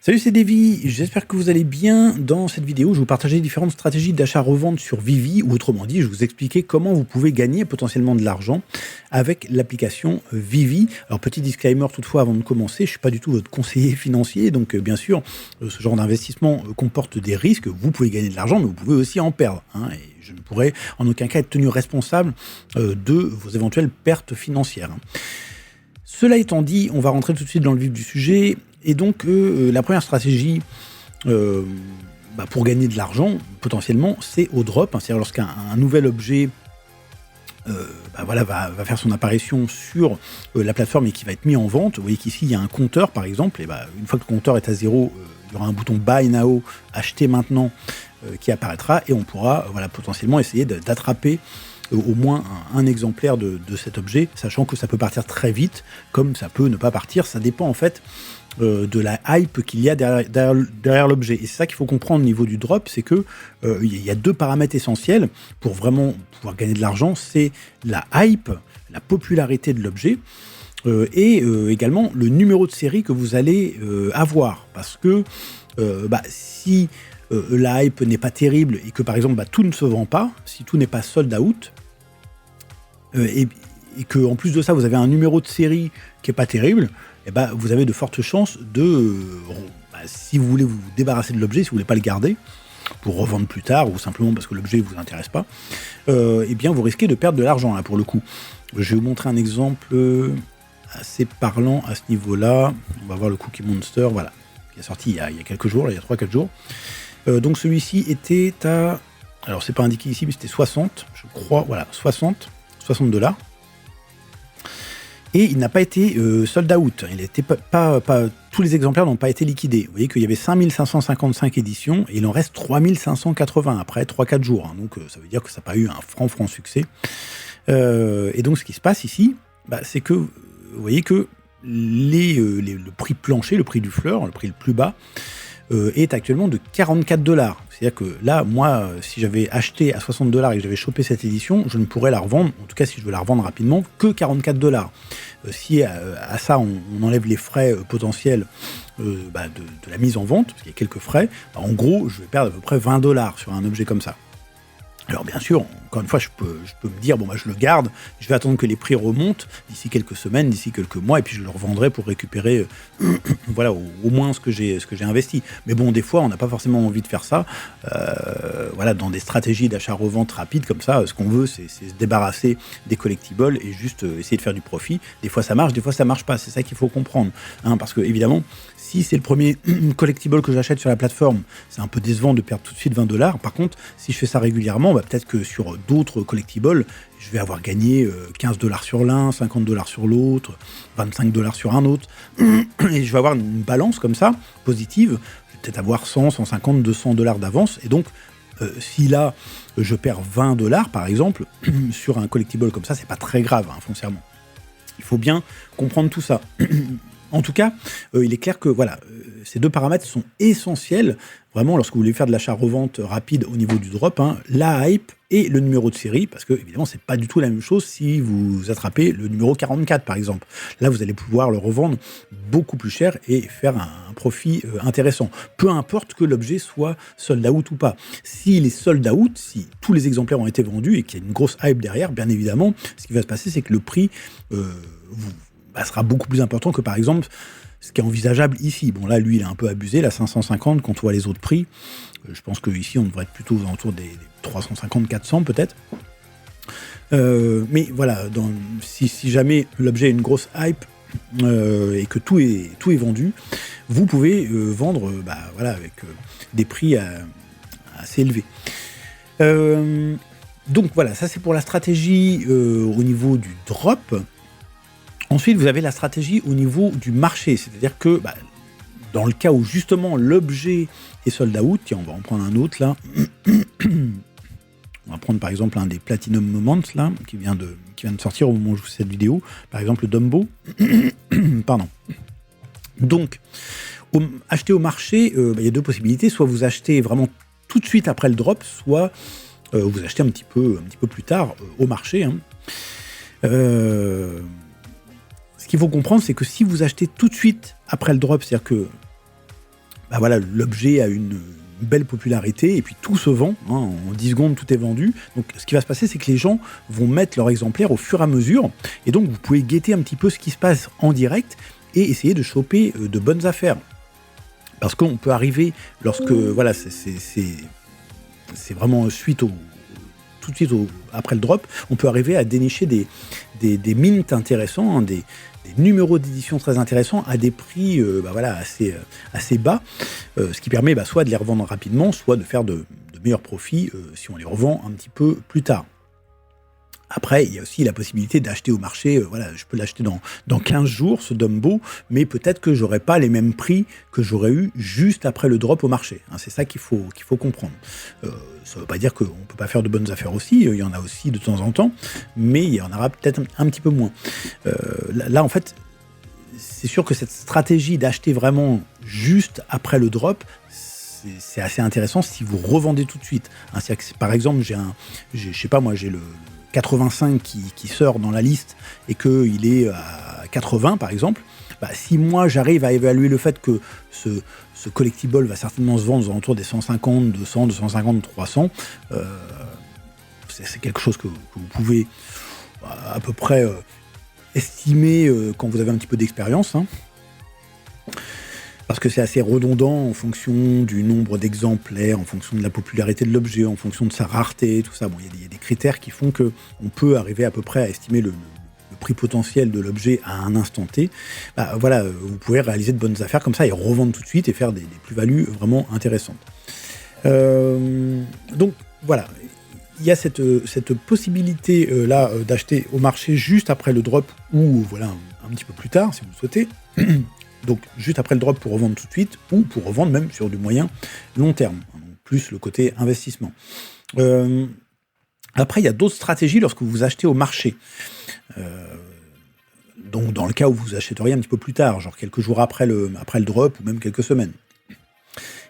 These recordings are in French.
Salut, c'est Davy, j'espère que vous allez bien. Dans cette vidéo, je vais vous partager différentes stratégies d'achat-revente sur Vivi, ou autrement dit, je vais vous expliquer comment vous pouvez gagner potentiellement de l'argent avec l'application Vivi. Alors, petit disclaimer toutefois avant de commencer, je ne suis pas du tout votre conseiller financier, donc bien sûr, ce genre d'investissement comporte des risques. Vous pouvez gagner de l'argent, mais vous pouvez aussi en perdre, hein, et je ne pourrais en aucun cas être tenu responsable de vos éventuelles pertes financières. Cela étant dit, on va rentrer tout de suite dans le vif du sujet. Et donc, la première stratégie pour gagner de l'argent, potentiellement, c'est au drop. C'est-à-dire lorsqu'un nouvel objet va faire son apparition sur la plateforme et qui va être mis en vente. Vous voyez qu'ici, il y a un compteur, par exemple. Et une fois que le compteur est à 0, il y aura un bouton Buy Now, acheter maintenant, qui apparaîtra. Et on pourra potentiellement essayer d'attraper au moins un exemplaire de cet objet, sachant que ça peut partir très vite, comme ça peut ne pas partir. Ça dépend en fait de la hype qu'il y a derrière l'objet. Et c'est ça qu'il faut comprendre au niveau du drop, c'est que il y a deux paramètres essentiels pour vraiment pouvoir gagner de l'argent. C'est la hype, la popularité de l'objet, et également le numéro de série que vous allez avoir. Parce que si la hype n'est pas terrible et que par exemple tout ne se vend pas, si tout n'est pas sold out, et que en plus de ça vous avez un numéro de série qui est pas terrible, vous avez de fortes chances de, si vous voulez vous débarrasser de l'objet, si vous voulez pas le garder pour revendre plus tard ou simplement parce que l'objet vous intéresse pas, vous risquez de perdre de l'argent là pour le coup. Je vais vous montrer un exemple assez parlant à ce niveau-là. On va voir le Cookie Monster, qui est sorti il y a quelques jours, il y a 3-4 jours. Donc celui-ci était à, alors c'est pas indiqué ici, mais c'était 60, je crois, 60 $. Et il n'a pas été sold out. Il était pas tous les exemplaires n'ont pas été liquidés. Vous voyez qu'il y avait 5555 éditions et il en reste 3580 après 3-4 jours. Donc ça veut dire que ça n'a pas eu un franc succès. Et donc ce qui se passe ici, c'est que vous voyez que le prix plancher, le prix du fleur, le prix le plus bas, est actuellement de 44 $. C'est-à-dire que là, moi, si j'avais acheté à 60 $ et que j'avais chopé cette édition, je ne pourrais la revendre, en tout cas si je veux la revendre rapidement, que 44 $. Si à ça, on enlève les frais potentiels de la mise en vente, parce qu'il y a quelques frais, en gros, je vais perdre à peu près 20 $ sur un objet comme ça. Alors bien sûr, encore une fois, je peux me dire, je le garde, je vais attendre que les prix remontent d'ici quelques semaines, d'ici quelques mois, et puis je le revendrai pour récupérer au moins ce que j'ai investi. Mais bon, des fois, on n'a pas forcément envie de faire ça. Dans des stratégies d'achat-revente rapide comme ça, ce qu'on veut, c'est se débarrasser des collectibles et juste essayer de faire du profit. Des fois, ça marche, des fois, ça marche pas. C'est ça qu'il faut comprendre. Parce que, évidemment, si c'est le premier collectible que j'achète sur la plateforme, c'est un peu décevant de perdre tout de suite 20 $. Par contre, si je fais ça régulièrement, peut-être que sur d'autres collectibles, je vais avoir gagné 15 $ sur l'un, 50 $ sur l'autre, 25 $ sur un autre. Et je vais avoir une balance comme ça, positive. Je vais peut-être avoir 100, 150, 200 $ d'avance. Et donc, si là, je perds 20 $ par exemple, sur un collectible comme ça, c'est pas très grave, foncièrement. Il faut bien comprendre tout ça. En tout cas, il est clair que ces deux paramètres sont essentiels, vraiment, lorsque vous voulez faire de l'achat-revente rapide au niveau du drop, la hype et le numéro de série, parce que, évidemment, c'est pas du tout la même chose si vous attrapez le numéro 44, par exemple. Là, vous allez pouvoir le revendre beaucoup plus cher et faire un profit intéressant. Peu importe que l'objet soit sold out ou pas. S'il est sold out, si tous les exemplaires ont été vendus et qu'il y a une grosse hype derrière, bien évidemment, ce qui va se passer, c'est que le prix sera beaucoup plus important que, par exemple, ce qui est envisageable ici. Bon, là, lui, il est un peu abusé, la 550, quand on voit les autres prix. Je pense qu'ici, on devrait être plutôt aux alentours des 350, 400 peut-être. Mais voilà, si jamais l'objet a une grosse hype et que tout est vendu, vous pouvez vendre avec des prix assez élevés. Donc voilà, ça c'est pour la stratégie au niveau du drop. Ensuite, vous avez la stratégie au niveau du marché, c'est-à-dire que dans le cas où justement l'objet est sold out, tiens, on va en prendre un autre là. On va prendre par exemple un des Platinum Moments là, qui vient de sortir au moment où je fais cette vidéo, par exemple le Dumbo. Pardon. Donc, acheter au marché, il y a deux possibilités, soit vous achetez vraiment tout de suite après le drop, soit vous achetez un petit peu plus tard au marché. Ce qu'il faut comprendre, c'est que si vous achetez tout de suite après le drop, c'est-à-dire que bah voilà, l'objet a une belle popularité et puis tout se vend, hein, en 10 secondes tout est vendu. Donc ce qui va se passer, c'est que les gens vont mettre leur exemplaire au fur et à mesure et donc vous pouvez guetter un petit peu ce qui se passe en direct et essayer de choper de bonnes affaires. Parce qu'on peut arriver lorsque, voilà, c'est vraiment tout de suite après le drop, on peut arriver à dénicher des mints intéressants, hein, des numéros d'édition très intéressants à des prix voilà, assez bas, ce qui permet soit de les revendre rapidement, soit de faire de meilleurs profits si on les revend un petit peu plus tard. Après, il y a aussi la possibilité d'acheter au marché, voilà, je peux l'acheter dans 15 jours, ce Dumbo, mais peut-être que j'aurai pas les mêmes prix que j'aurais eu juste après le drop au marché. Hein, c'est ça qu'il faut comprendre. Ça ne veut pas dire qu'on ne peut pas faire de bonnes affaires aussi, il y en a aussi de temps en temps, mais il y en aura peut-être un petit peu moins. Là, en fait, c'est sûr que cette stratégie d'acheter vraiment juste après le drop, c'est assez intéressant si vous revendez tout de suite. Hein, c'est-à-dire que, par exemple, j'ai le 85 qui sort dans la liste et qu'il est à 80 par exemple, si moi j'arrive à évaluer le fait que ce collectible va certainement se vendre aux alentours des 150, 200, 250, 300, c'est quelque chose que vous pouvez à peu près estimer quand vous avez un petit peu d'expérience, hein. Parce que c'est assez redondant en fonction du nombre d'exemplaires, en fonction de la popularité de l'objet, en fonction de sa rareté, tout ça. Bon, il y a des critères qui font qu'on peut arriver à peu près à estimer le prix potentiel de l'objet à un instant T. Voilà, vous pouvez réaliser de bonnes affaires comme ça et revendre tout de suite et faire des plus-values vraiment intéressantes. Donc voilà, il y a cette possibilité là d'acheter au marché juste après le drop ou voilà un petit peu plus tard si vous le souhaitez. Donc juste après le drop pour revendre tout de suite ou pour revendre même sur du moyen long terme, plus le côté investissement. Après, il y a d'autres stratégies lorsque vous achetez au marché. Donc dans le cas où vous achèteriez un petit peu plus tard, genre quelques jours après le drop ou même quelques semaines.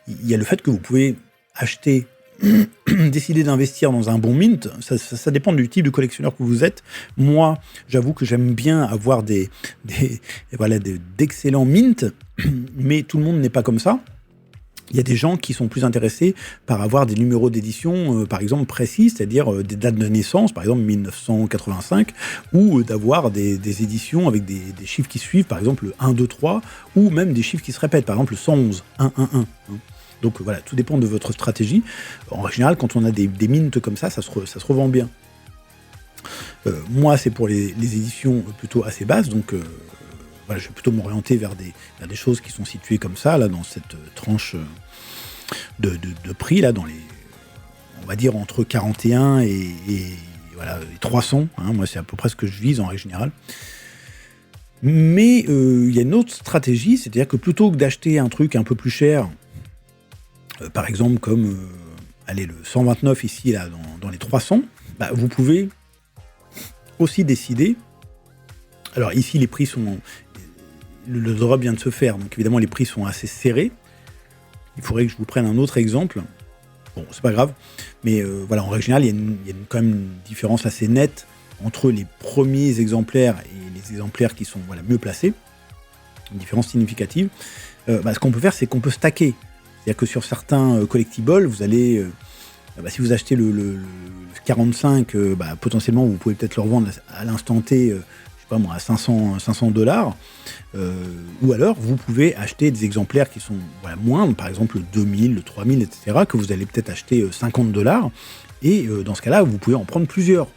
Il y a le fait que vous pouvez acheter, décider d'investir dans un bon mint, ça dépend du type de collectionneur que vous êtes. Moi, j'avoue que j'aime bien avoir d'excellents mints, mais tout le monde n'est pas comme ça. Il y a des gens qui sont plus intéressés par avoir des numéros d'édition, par exemple, précis, c'est-à-dire des dates de naissance, par exemple 1985, ou d'avoir des éditions avec des chiffres qui suivent, par exemple le 1, 2, 3, ou même des chiffres qui se répètent, par exemple le 111, 1, 1, 1. Donc voilà, tout dépend de votre stratégie. En général, quand on a des mints comme ça se revend bien. Moi, c'est pour les éditions plutôt assez basses, donc voilà, je vais plutôt m'orienter vers des choses qui sont situées comme ça, là, dans cette tranche de prix, là, on va dire entre 41 et 300. Hein, moi, c'est à peu près ce que je vise en règle générale. Mais il y a une autre stratégie, c'est-à-dire que plutôt que d'acheter un truc un peu plus cher, par exemple comme le 129 ici, là, dans les 300, vous pouvez aussi décider. Alors ici, les prix sont... Le drop vient de se faire, donc évidemment les prix sont assez serrés. Il faudrait que je vous prenne un autre exemple. Bon, c'est pas grave, mais voilà, en règle générale, il y a quand même une différence assez nette entre les premiers exemplaires et les exemplaires qui sont mieux placés. Une différence significative. Ce qu'on peut faire, c'est qu'on peut stacker. C'est-à-dire que sur certains collectibles, vous allez... si vous achetez le 45, potentiellement, vous pouvez peut-être le revendre à l'instant T... à 500 $, ou alors vous pouvez acheter des exemplaires qui sont moindres, par exemple le 2000, le 3000, etc., que vous allez peut-être acheter 50 $, et dans ce cas-là, vous pouvez en prendre plusieurs,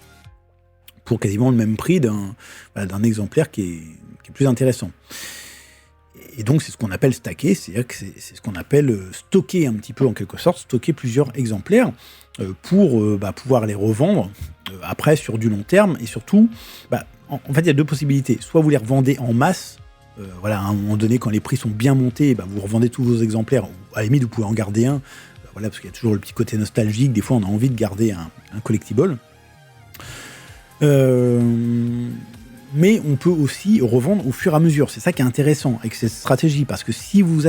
pour quasiment le même prix d'un exemplaire qui est plus intéressant. Et donc c'est ce qu'on appelle stacker, c'est-à-dire que c'est ce qu'on appelle stocker un petit peu en quelque sorte, stocker plusieurs exemplaires pour pouvoir les revendre après sur du long terme, et surtout... En fait, il y a deux possibilités. Soit vous les revendez en masse, à un moment donné, quand les prix sont bien montés, vous revendez tous vos exemplaires, ou à la limite, vous pouvez en garder un, parce qu'il y a toujours le petit côté nostalgique, des fois on a envie de garder un collectible. Mais on peut aussi revendre au fur et à mesure. C'est ça qui est intéressant avec cette stratégie, parce que si vous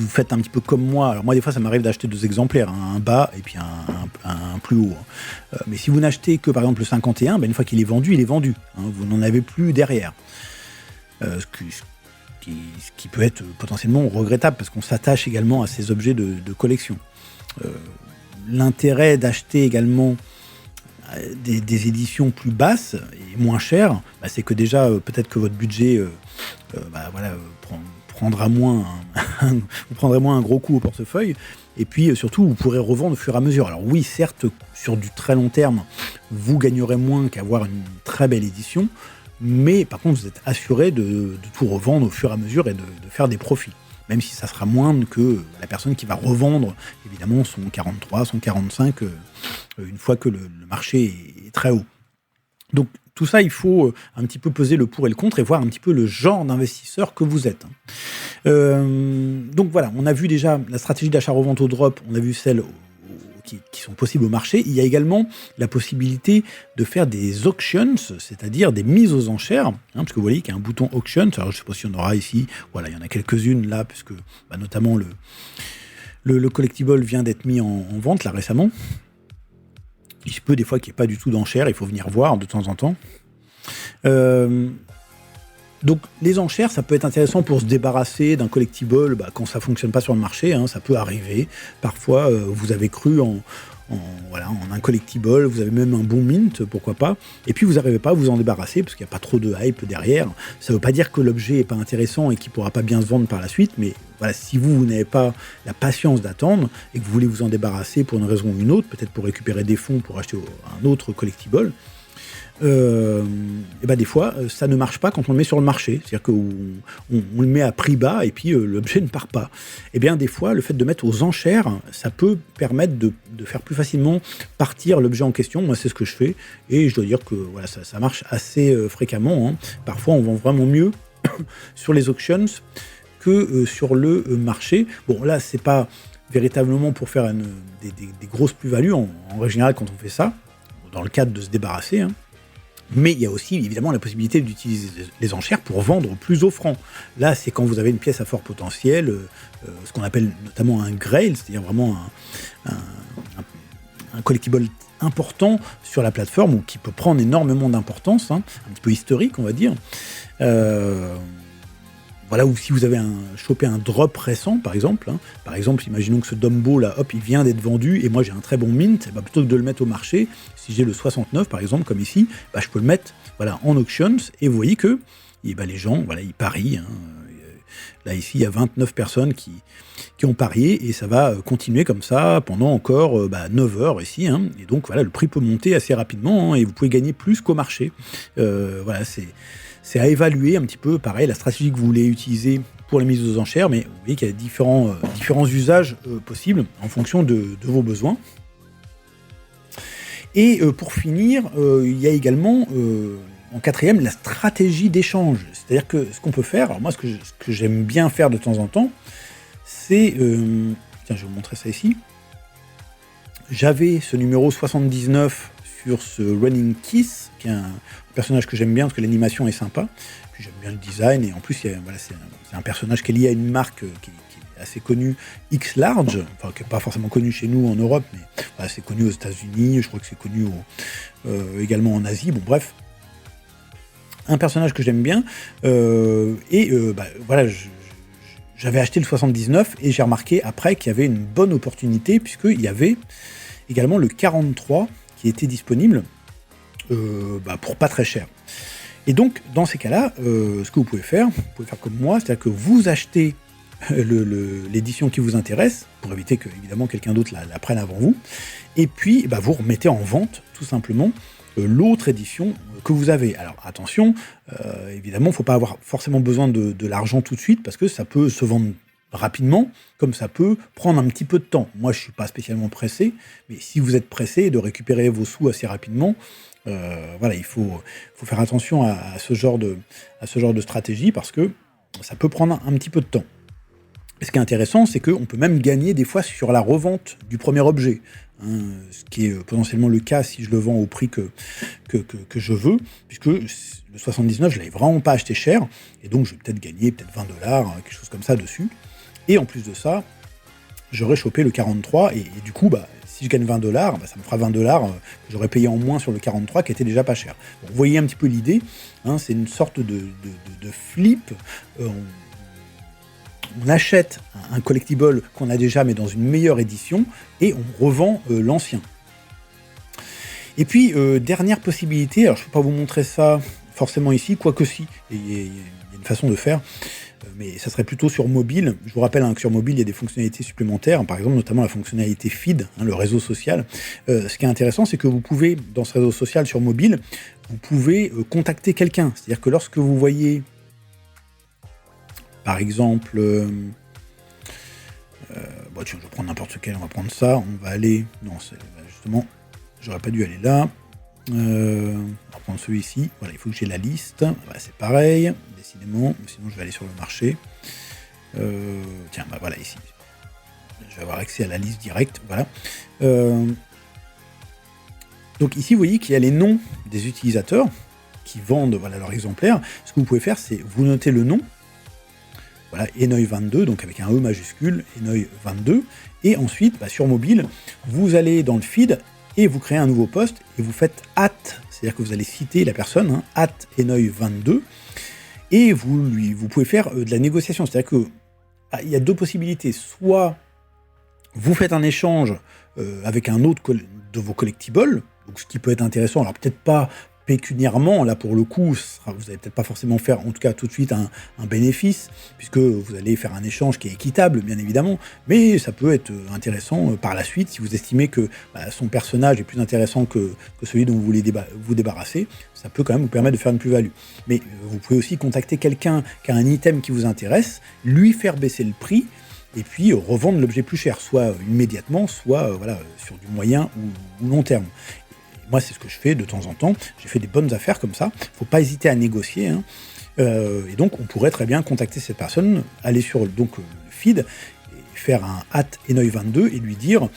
faites un petit peu comme moi, alors moi des fois ça m'arrive d'acheter 2 exemplaires, un bas et puis un plus haut. Mais si vous n'achetez que par exemple le 51, une fois qu'il est vendu, il est vendu. Vous n'en avez plus derrière. Ce ce qui peut être potentiellement regrettable, parce qu'on s'attache également à ces objets de collection. L'intérêt d'acheter également des éditions plus basses et moins chères, c'est que déjà, peut-être que votre budget prendra moins vous prendrez moins un gros coup au portefeuille, et puis surtout, vous pourrez revendre au fur et à mesure. Alors oui, certes, sur du très long terme, vous gagnerez moins qu'avoir une très belle édition, mais par contre, vous êtes assuré de tout revendre au fur et à mesure et de faire des profits. Même si ça sera moindre que la personne qui va revendre, évidemment, son 43, son 45, une fois que le marché est très haut. Donc, tout ça, il faut un petit peu peser le pour et le contre et voir un petit peu le genre d'investisseur que vous êtes. Donc voilà, on a vu déjà la stratégie d'achat-revente au drop, on a vu celle qui sont possibles au marché. Il y a également la possibilité de faire des auctions, c'est-à-dire des mises aux enchères, parce que vous voyez qu'il y a un bouton auction. Alors, je ne sais pas si on aura ici, voilà, il y en a quelques-unes là, puisque notamment le collectible vient d'être mis en vente là récemment. Il se peut des fois qu'il n'y ait pas du tout d'enchères, il faut venir voir de temps en temps. Donc les enchères, ça peut être intéressant pour se débarrasser d'un collectible quand ça ne fonctionne pas sur le marché, ça peut arriver. Parfois, vous avez cru en un collectible, vous avez même un bon mint, pourquoi pas, et puis vous n'arrivez pas à vous en débarrasser parce qu'il n'y a pas trop de hype derrière. Ça ne veut pas dire que l'objet n'est pas intéressant et qu'il ne pourra pas bien se vendre par la suite, mais voilà, si vous n'avez pas la patience d'attendre et que vous voulez vous en débarrasser pour une raison ou une autre, peut-être pour récupérer des fonds pour acheter un autre collectible, des fois, ça ne marche pas quand on le met sur le marché. C'est-à-dire qu'on le met à prix bas et puis l'objet ne part pas. Et bien, des fois, le fait de mettre aux enchères, ça peut permettre de faire plus facilement partir l'objet en question. Moi, c'est ce que je fais. Et je dois dire que voilà, ça marche assez fréquemment. Parfois, on vend vraiment mieux sur les auctions que sur le marché. Bon, là, c'est pas véritablement pour faire des grosses plus-values. En règle générale, quand on fait ça, dans le cadre de se débarrasser, mais il y a aussi évidemment la possibilité d'utiliser les enchères pour vendre plus offrant. Là, c'est quand vous avez une pièce à fort potentiel, ce qu'on appelle notamment un grail, c'est-à-dire vraiment un collectible important sur la plateforme, ou qui peut prendre énormément d'importance, un petit peu historique, on va dire. Voilà, ou si vous avez chopé un drop récent, par exemple, imaginons que ce Dumbo, là, hop, il vient d'être vendu, et moi j'ai un très bon mint, plutôt que de le mettre au marché, si j'ai le 69, par exemple, comme ici, je peux le mettre en auctions, et vous voyez que les gens, ils parient. Là, ici, il y a 29 personnes qui ont parié, et ça va continuer comme ça pendant encore 9 heures ici, et donc voilà, le prix peut monter assez rapidement, et vous pouvez gagner plus qu'au marché. C'est à évaluer un petit peu, pareil, la stratégie que vous voulez utiliser pour les mises aux enchères, mais vous voyez qu'il y a différents usages possibles en fonction de vos besoins. Et pour finir, il y a également, en quatrième, la stratégie d'échange. C'est-à-dire que ce qu'on peut faire, alors moi, ce que j'aime bien faire de temps en temps, c'est... tiens, je vais vous montrer ça ici. J'avais ce numéro 79 sur ce Running Kiss, qui est un personnage que j'aime bien parce que l'animation est sympa, puis j'aime bien le design, et en plus c'est un personnage qui est lié à une marque qui est assez connue, X-Large, enfin qui n'est pas forcément connue chez nous en Europe, mais voilà, c'est connu aux États-Unis, je crois que c'est connu également en Asie, bon bref, un personnage que j'aime bien, voilà, j'avais acheté le 79 et j'ai remarqué après qu'il y avait une bonne opportunité, puisqu'il y avait également le 43 qui était disponible pour pas très cher. Et donc, dans ces cas-là, ce que vous pouvez faire comme moi, c'est-à-dire que vous achetez l'édition qui vous intéresse, pour éviter que, évidemment, quelqu'un d'autre la prenne avant vous, et puis vous remettez en vente, tout simplement, l'autre édition que vous avez. Alors, attention, évidemment, il ne faut pas avoir forcément besoin de l'argent tout de suite, parce que ça peut se vendre rapidement, comme ça peut prendre un petit peu de temps. Moi, je ne suis pas spécialement pressé, mais si vous êtes pressé de récupérer vos sous assez rapidement, voilà, il faut faire attention à ce genre de stratégie, parce que ça peut prendre un petit peu de temps. Et ce qui est intéressant, c'est qu'on peut même gagner des fois sur la revente du premier objet, ce qui est potentiellement le cas si je le vends au prix que je veux, puisque le 79, je ne l'avais vraiment pas acheté cher, et donc je vais peut-être gagner peut-être $20, quelque chose comme ça dessus. Et en plus de ça, j'aurais chopé le 43, et du coup, si je gagne $20, ça me fera $20 que j'aurais payé en moins sur le 43, qui était déjà pas cher. Bon, vous voyez un petit peu l'idée, c'est une sorte de flip. on achète un collectible qu'on a déjà, mais dans une meilleure édition, et on revend l'ancien. Et puis, dernière possibilité, alors je ne peux pas vous montrer ça forcément ici, quoique si, il y a une façon de faire, mais ça serait plutôt sur mobile. Je vous rappelle que sur mobile, il y a des fonctionnalités supplémentaires, par exemple notamment la fonctionnalité feed, le réseau social. Ce qui est intéressant, c'est que vous pouvez, dans ce réseau social sur mobile, vous pouvez contacter quelqu'un. C'est-à-dire que lorsque vous voyez, par exemple, tiens, je vais prendre n'importe quel, on va prendre ça, on va aller, non, justement, j'aurais pas dû aller là. On va prendre celui-ci. Voilà, il faut que j'ai la liste. Voilà, c'est pareil, décidément. Sinon, je vais aller sur le marché. Tiens, voilà, ici. Je vais avoir accès à la liste directe. Voilà. Donc ici, vous voyez qu'il y a les noms des utilisateurs qui vendent leur exemplaire. Ce que vous pouvez faire, c'est vous notez le nom. Voilà, Enoy22, donc avec un E majuscule, Enoy22. Et ensuite, sur mobile, vous allez dans le feed et vous créez un nouveau post et vous faites @, c'est-à-dire que vous allez citer la personne, @Enoy22, et vous pouvez faire de la négociation. C'est-à-dire que il y a deux possibilités. Soit vous faites un échange avec un autre de vos collectibles, donc ce qui peut être intéressant, alors peut-être pas pécuniairement, là pour le coup, vous n'allez peut-être pas forcément faire, en tout cas tout de suite, un bénéfice, puisque vous allez faire un échange qui est équitable, bien évidemment, mais ça peut être intéressant par la suite, si vous estimez que son personnage est plus intéressant que celui dont vous voulez vous débarrasser, ça peut quand même vous permettre de faire une plus-value. Mais vous pouvez aussi contacter quelqu'un qui a un item qui vous intéresse, lui faire baisser le prix, et puis revendre l'objet plus cher, soit immédiatement, soit sur du moyen ou long terme. Moi, c'est ce que je fais de temps en temps. J'ai fait des bonnes affaires comme ça. Il ne faut pas hésiter à négocier. Et donc, on pourrait très bien contacter cette personne, aller sur le feed, et faire un @Enoy22 et lui dire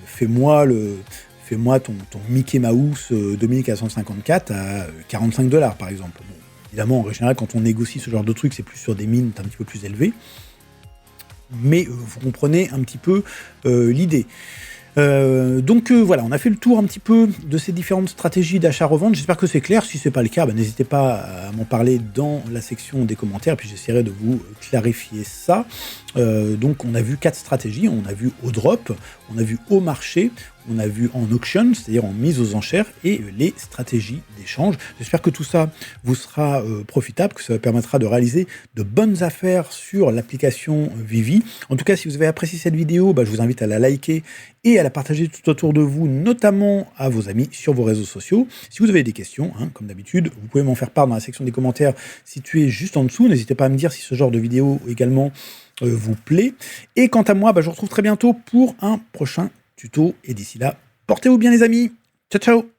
fais-moi ton Mickey Mouse 2454 à $45, par exemple. Bon, évidemment, en général, quand on négocie ce genre de truc, c'est plus sur des mines un petit peu plus élevées. Mais vous comprenez un petit peu l'idée. Voilà, on a fait le tour un petit peu de ces différentes stratégies d'achat-revente. J'espère que c'est clair. Si ce n'est pas le cas, n'hésitez pas à m'en parler dans la section des commentaires, puis j'essaierai de vous clarifier ça. Donc on a vu 4 stratégies. On a vu au drop, on a vu au marché, on a vu en auction, c'est-à-dire en mise aux enchères, et les stratégies d'échange. J'espère que tout ça vous sera profitable, que ça vous permettra de réaliser de bonnes affaires sur l'application Vivi. En tout cas, si vous avez apprécié cette vidéo, je vous invite à la liker et à la partager tout autour de vous, notamment à vos amis sur vos réseaux sociaux. Si vous avez des questions, comme d'habitude, vous pouvez m'en faire part dans la section des commentaires située juste en dessous. N'hésitez pas à me dire si ce genre de vidéo également vous plaît. Et quant à moi, je vous retrouve très bientôt pour un prochain tuto. Et d'ici là, portez-vous bien les amis. Ciao, ciao.